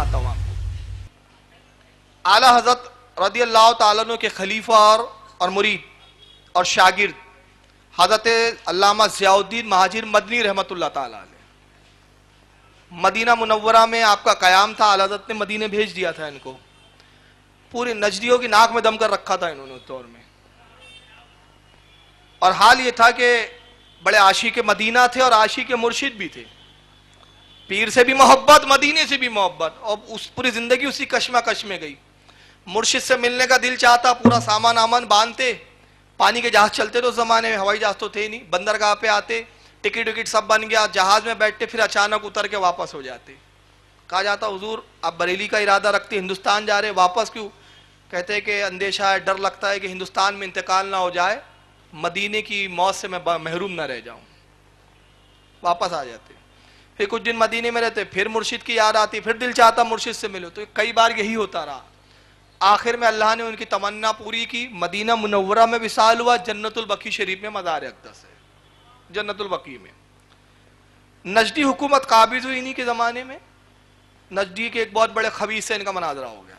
سناتا ہوں آپ کو۔ اعلیٰ حضرت رضی اللہ تعالیٰ عنہ کے خلیفہ اور مرید اور شاگرد حضرت علامہ ضیاء الدین مہاجر مدنی رحمۃ اللہ تعالیٰ علیہ، مدینہ منورہ میں آپ کا قیام تھا، اعلیٰ حضرت نے مدینہ بھیج دیا تھا ان کو، پورے نجدیوں کی ناک میں دم کر رکھا تھا انہوں نے اس دور میں، اور حال یہ تھا کہ بڑے عاشق مدینہ تھے اور عاشق مرشد بھی تھے، پیر سے بھی محبت، مدینے سے بھی محبت، اور اس پوری زندگی اسی کشمکش میں گئی۔ مرشد سے ملنے کا دل چاہتا، پورا سامان آمان باندھتے، پانی کے جہاز چلتے تو اس زمانے میں، ہوائی جہاز تو تھے نہیں، بندرگاہ پہ آتے، ٹکٹ وکٹ سب بن گیا، جہاز میں بیٹھتے، پھر اچانک اتر کے واپس ہو جاتے۔ کہا جاتا حضور آپ بریلی کا ارادہ رکھتے، ہندوستان جا رہے، واپس کیوں؟ کہتے کہ اندیشہ ہے، ڈر لگتا ہے کہ ہندوستان میں انتقال نہ ہو جائے، مدینے کی موت سے میں محروم نہ رہ جاؤں، واپس آ جاتے۔ پھر کچھ دن مدینے میں رہتے، پھر مرشد کی یاد آتی، پھر دل چاہتا مرشد سے ملو، تو کئی بار یہی ہوتا رہا۔ آخر میں اللہ نے ان کی تمنا پوری کی، مدینہ منورہ میں وصال ہوا، جنت البقیع شریف میں مزار اقدس ہے، جنت البقیع میں۔ نجدی حکومت قابض ہوئی انہی کے زمانے میں، نجدی کے ایک بہت بڑے خبیث سے ان کا مناظرہ ہو گیا،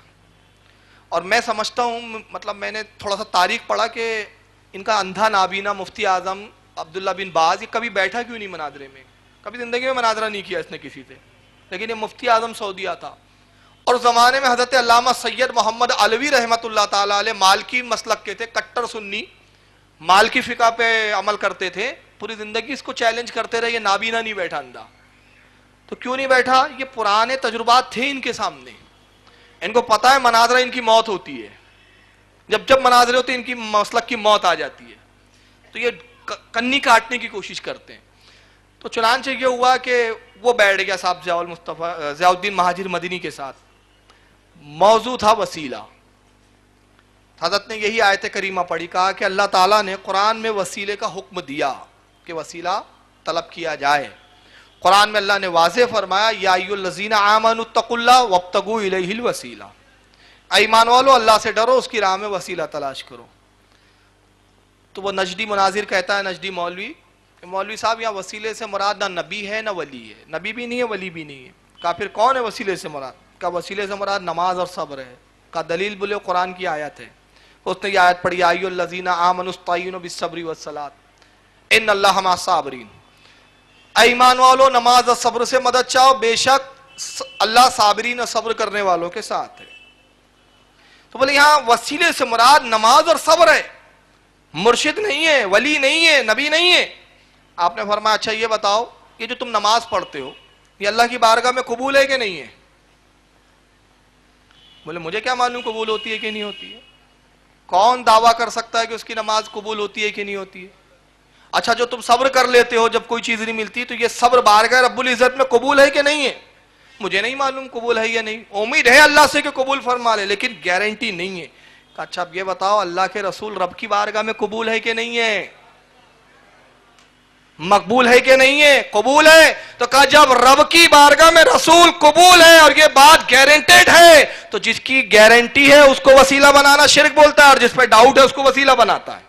اور میں سمجھتا ہوں، مطلب میں نے تھوڑا سا تاریخ پڑھا کہ ان کا اندھا نابینا مفتی اعظم عبداللہ بن باز یہ کبھی بیٹھا کیوں نہیں مناظرے میں، کبھی زندگی میں مناظرہ نہیں کیا اس نے کسی سے، لیکن یہ مفتی اعظم سعودیہ تھا، اور زمانے میں حضرت علامہ سید محمد علوی رحمۃ اللہ تعالیٰ علیہ مالکی مسلک کے تھے، کٹر سنی، مالکی فقہ پہ عمل کرتے تھے، پوری زندگی اس کو چیلنج کرتے رہے، یہ نابینا نہیں بیٹھا اندھا، تو کیوں نہیں بیٹھا؟ یہ پرانے تجربات تھے ان کے سامنے، ان کو پتہ ہے مناظرہ ان کی موت ہوتی ہے، جب مناظرے ہوتے ہیں ان کی مسلک کی موت آ جاتی ہے، تو یہ کنی کاٹنے کی کوشش کرتے ہیں۔ تو چنانچہ یہ ہوا کہ وہ بیٹھ گیا صاحب ضیاء الدین مہاجر مدنی کے ساتھ، موضوع تھا وسیلہ۔ حضرت نے یہی آیت کریمہ پڑھی، کہا کہ اللہ تعالیٰ نے قرآن میں وسیلے کا حکم دیا کہ وسیلہ طلب کیا جائے۔ قرآن میں اللہ نے واضح فرمایا، یا ایھا الذین آمنوا اتقوا اللہ وابتغوا الیہ الوسیلہ، اے ایمان والو اللہ سے ڈرو، اس کی راہ میں وسیلہ تلاش کرو۔ تو وہ نجدی مناظر کہتا ہے، نجدی مولوی، کہ مولوی صاحب یہاں وسیلے سے مراد نہ نبی ہے نہ ولی ہے، نبی بھی نہیں ہے ولی بھی نہیں ہے، کہا پھر کون ہے وسیلے سے مراد؟ کہا وسیلے سے مراد نماز اور صبر ہے۔ کہا دلیل بولے قرآن کی آیت ہے، اس نے یہ آیت پڑھی، یا ایھا الذین آمنوا استعینوا بالصبر والصلاۃ ان اللہ مع الصابرین، اے ایمان والو نماز اور صبر سے مدد چاہو، بے شک اللہ صابرین اور صبر کرنے والوں کے ساتھ ہے۔ تو بولے یہاں وسیلے سے مراد نماز اور صبر ہے، مرشد نہیں ہے، ولی نہیں ہے، نبی نہیں ہے۔ آپ نے فرمایا اچھا یہ بتاؤ، یہ جو تم نماز پڑھتے ہو یہ اللہ کی بارگاہ میں قبول ہے کہ نہیں ہے؟ بولے مجھے کیا معلوم قبول ہوتی ہے کہ نہیں ہوتی ہے، کون دعویٰ کر سکتا ہے کہ اس کی نماز قبول ہوتی ہے کہ نہیں ہوتی ہے؟ اچھا جو تم صبر کر لیتے ہو جب کوئی چیز نہیں ملتی، تو یہ صبر بارگاہ رب العزت میں قبول ہے کہ نہیں ہے؟ مجھے نہیں معلوم قبول ہے یا نہیں، امید ہے اللہ سے کہ قبول فرما لے، لیکن گارنٹی نہیں ہے۔ اچھا اب یہ بتاؤ اللہ کے رسول رب کی بارگاہ میں قبول ہے کہ نہیں ہے، مقبول ہے کہ نہیں ہے؟ قبول ہے۔ تو کہا جب رب کی بارگاہ میں رسول قبول ہے اور یہ بات گارنٹیڈ ہے، تو جس کی گارنٹی ہے اس کو وسیلہ بنانا شرک بولتا ہے، اور جس پہ ڈاؤٹ ہے اس کو وسیلہ بناتا ہے۔